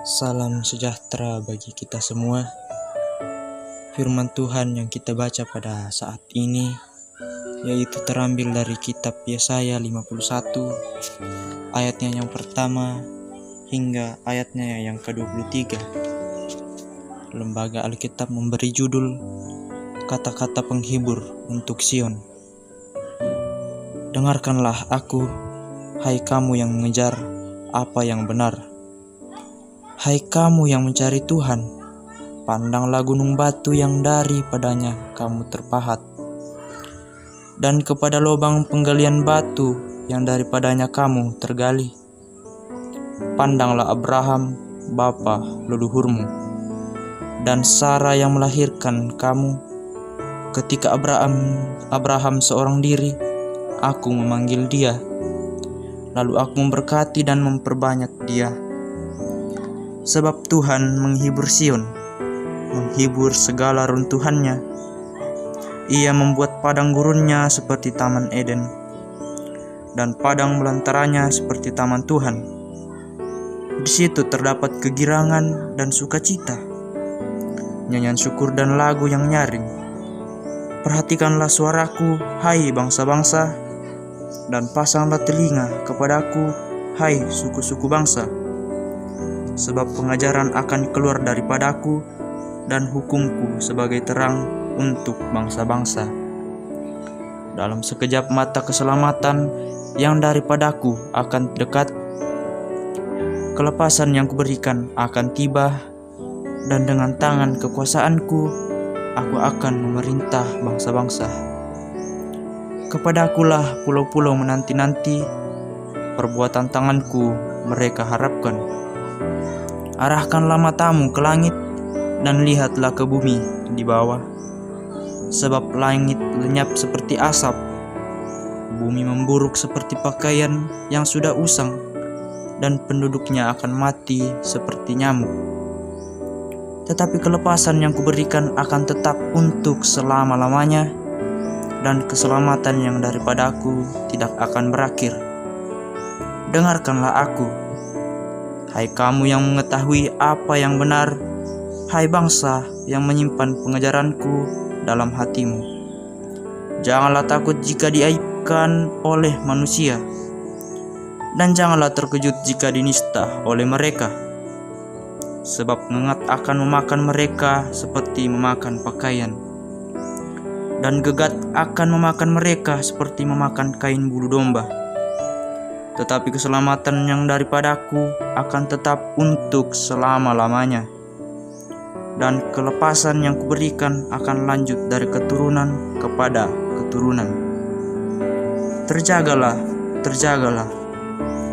Salam sejahtera bagi kita semua. Firman Tuhan yang kita baca pada saat ini yaitu terambil dari kitab Yesaya 51 ayatnya yang pertama hingga ayatnya yang ke-23. Lembaga Alkitab memberi judul Kata-kata Penghibur untuk Sion. Dengarkanlah aku, hai kamu yang mengejar apa yang benar. Hai kamu yang mencari Tuhan, pandanglah gunung batu yang daripadanya kamu terpahat, dan kepada lubang penggalian batu yang daripadanya kamu tergali. Pandanglah Abraham, bapa leluhurmu, dan Sarah yang melahirkan kamu. Ketika Abraham seorang diri, aku memanggil dia, lalu aku memberkati dan memperbanyak dia. Sebab Tuhan menghibur Sion, menghibur segala runtuhannya. Ia membuat padang gurunnya seperti taman Eden, dan padang belantaranya seperti taman Tuhan. Di situ terdapat kegirangan dan sukacita, nyanyian syukur dan lagu yang nyaring. Perhatikanlah suaraku, hai bangsa-bangsa, dan pasanglah telinga kepadaku, hai suku-suku bangsa. Sebab pengajaran akan keluar daripadaku, dan hukumku sebagai terang untuk bangsa-bangsa. Dalam sekejap mata keselamatan yang daripadaku akan dekat. Kelepasan yang kuberikan akan tiba, dan dengan tangan kekuasaanku aku akan memerintah bangsa-bangsa. Kepadakulah pulau-pulau menanti-nanti, perbuatan tanganku mereka harapkan. Arahkanlah matamu ke langit, dan lihatlah ke bumi di bawah. Sebab langit lenyap seperti asap, bumi memburuk seperti pakaian yang sudah usang, dan penduduknya akan mati seperti nyamuk. Tetapi kelepasan yang kuberikan akan tetap untuk selama-lamanya, dan keselamatan yang daripadaku tidak akan berakhir. Dengarkanlah aku, hai kamu yang mengetahui apa yang benar, hai bangsa yang menyimpan pengajaranku dalam hatimu. Janganlah takut jika diaibkan oleh manusia, dan janganlah terkejut jika dinista oleh mereka. Sebab ngengat akan memakan mereka seperti memakan pakaian, dan gegat akan memakan mereka seperti memakan kain bulu domba. Tetapi keselamatan yang daripadaku akan tetap untuk selama-lamanya, dan kelepasan yang kuberikan akan lanjut dari keturunan kepada keturunan. Terjagalah, terjagalah,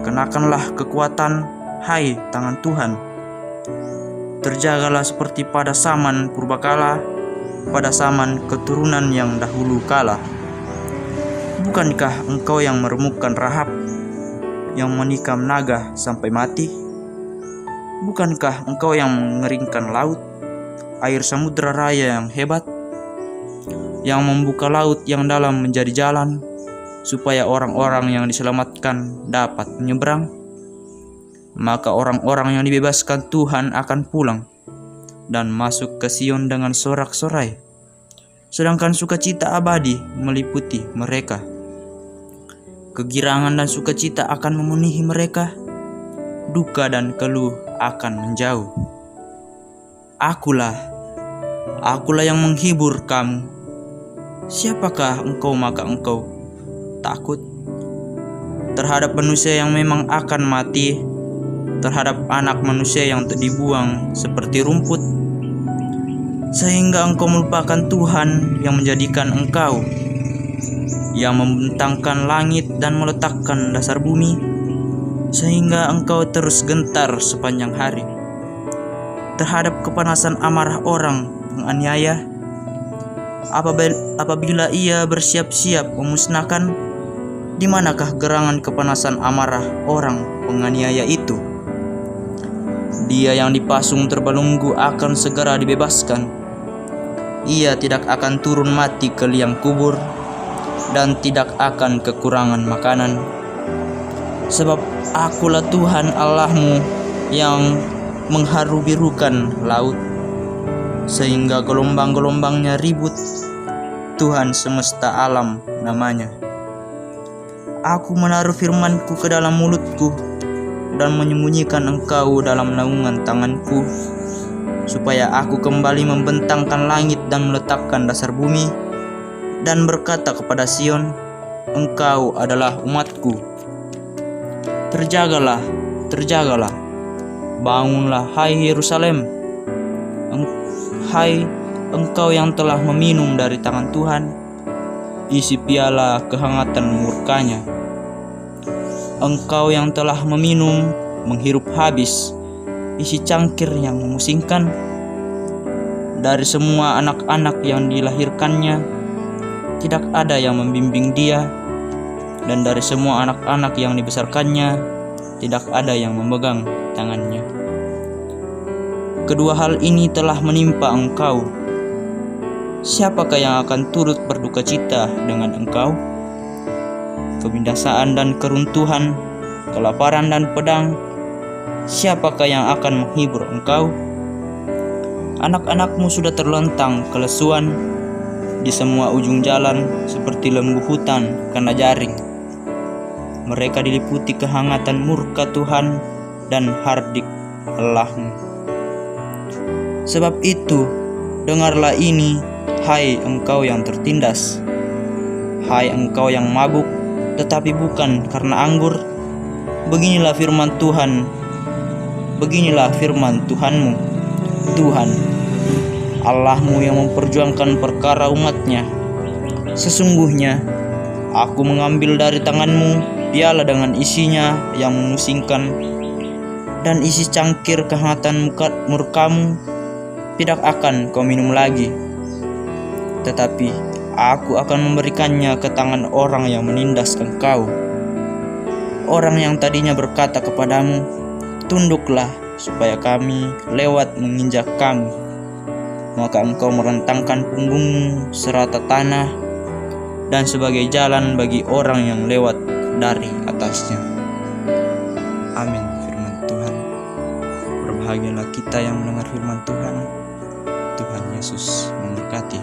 kenakanlah kekuatan, hai tangan Tuhan. Terjagalah seperti pada zaman purbakala, pada zaman keturunan yang dahulu kala. Bukankah engkau yang meremukkan Rahab, yang menikam naga sampai mati? Bukankah engkau yang mengeringkan laut, air samudera raya yang hebat, yang membuka laut yang dalam menjadi jalan, supaya orang-orang yang diselamatkan dapat menyeberang? Maka orang-orang yang dibebaskan Tuhan akan pulang dan masuk ke Sion dengan sorak-sorai, sedangkan sukacita abadi meliputi mereka. Kegirangan dan sukacita akan memenuhi mereka, duka dan keluh akan menjauh. Akulah yang menghibur kamu. Siapakah engkau maka engkau takut terhadap manusia yang memang akan mati, terhadap anak manusia yang dibuang seperti rumput, sehingga engkau melupakan Tuhan yang menjadikan engkau, yang membentangkan langit dan meletakkan dasar bumi, sehingga engkau terus gentar sepanjang hari terhadap kepanasan amarah orang penganiaya. Apabila ia bersiap-siap memusnahkan, di manakah gerangan kepanasan amarah orang penganiaya itu? Dia yang dipasung terbelenggu akan segera dibebaskan. Ia tidak akan turun mati ke liang kubur, dan tidak akan kekurangan makanan. Sebab akulah Tuhan Allahmu yang mengharu-birukan laut, sehingga gelombang-gelombangnya ribut. Tuhan semesta alam namanya. Aku menaruh firman-Ku ke dalam mulutku dan menyembunyikan Engkau dalam naungan tanganku, supaya aku kembali membentangkan langit dan meletakkan dasar bumi, dan berkata kepada Sion, Engkau adalah umatku. Terjagalah, terjagalah, bangunlah hai Yerusalem, hai engkau yang telah meminum dari tangan Tuhan, isi piala kehangatan murkanya. Engkau yang telah meminum, menghirup habis, isi cangkir yang memusingkan. Dari semua anak-anak yang dilahirkannya, tidak ada yang membimbing dia, dan dari semua anak-anak yang dibesarkannya, tidak ada yang memegang tangannya. Kedua hal ini telah menimpa engkau. Siapakah yang akan turut berduka cita dengan engkau? Kebinasaan dan keruntuhan, kelaparan dan pedang, siapakah yang akan menghibur engkau? Anak-anakmu sudah terlentang kelesuan di semua ujung jalan seperti lembu hutan karena jaring. Mereka diliputi kehangatan murka Tuhan dan hardik Allahmu. Sebab itu, dengarlah ini, hai engkau yang tertindas, hai engkau yang mabuk, tetapi bukan karena anggur. Beginilah firman Tuhan, beginilah firman Tuhanmu, Tuhan Allahmu yang memperjuangkan perkara umatnya. Sesungguhnya aku mengambil dari tanganmu piala dengan isinya yang memusingkan, dan isi cangkir kehangatan murkamu tidak akan kau minum lagi, tetapi aku akan memberikannya ke tangan orang yang menindas engkau. Orang yang tadinya berkata kepadamu, tunduklah supaya kami lewat menginjak kamu, maka engkau merentangkan punggungmu serata tanah, dan sebagai jalan bagi orang yang lewat dari atasnya. Amin. Firman Tuhan. Berbahagialah kita yang mendengar firman Tuhan. Tuhan Yesus memberkati.